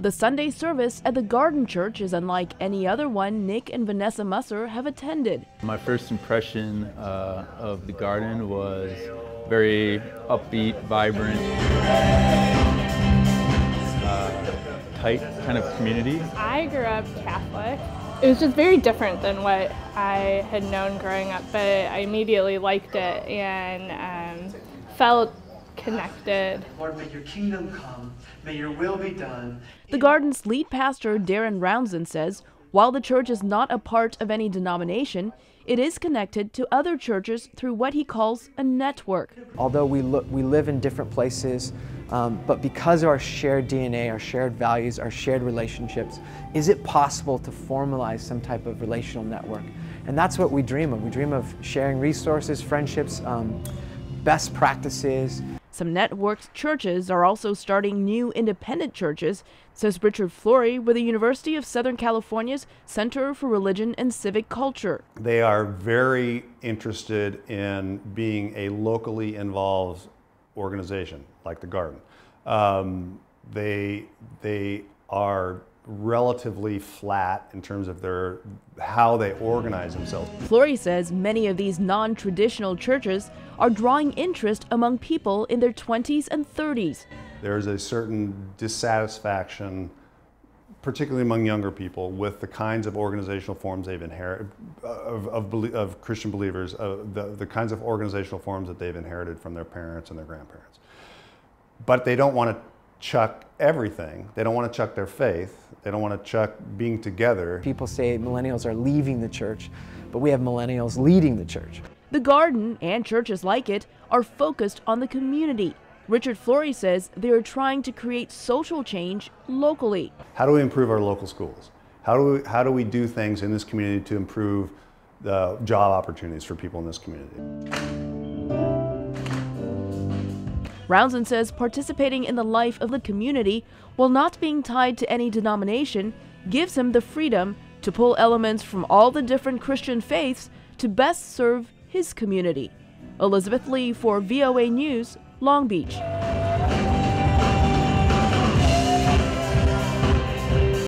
The Sunday service at the Garden Church is unlike any other one Nick and Vanessa Musser have attended. My first impression of the Garden was very upbeat, vibrant, tight kind of community. I grew up Catholic. It was just very different than what I had known growing up, but I immediately liked it and felt connected. Lord, may your kingdom come, may your will be done. The Garden's lead pastor, Darren Roundson, says while the church is not a part of any denomination, it is connected to other churches through what he calls a network. Although we live in different places, but because of our shared DNA, our shared values, our shared relationships, is it possible to formalize some type of relational network? And that's what we dream of. We dream of sharing resources, friendships, best practices. Some networked churches are also starting new independent churches, says Richard Flory with the University of Southern California's Center for Religion and Civic Culture. They are very interested in being a locally involved organization like the Garden. They are relatively flat in terms of how they organize themselves. Flory says many of these non-traditional churches are drawing interest among people in their 20s and 30s. There's a certain dissatisfaction, particularly among younger people, with the kinds of organizational forms they've inherited of Christian believers, the kinds of organizational forms that they've inherited from their parents and their grandparents. But they don't want to chuck everything. They don't want to chuck their faith. They don't want to chuck being together. People say millennials are leaving the church, but we have millennials leading the church. The Garden and churches like it are focused on the community. Richard Flory says they are trying to create social change locally. How do we improve our local schools? How do we do things in this community to improve the job opportunities for people in this community? Roundson says participating in the life of the community while not being tied to any denomination gives him the freedom to pull elements from all the different Christian faiths to best serve his community. Elizabeth Lee for VOA News, Long Beach.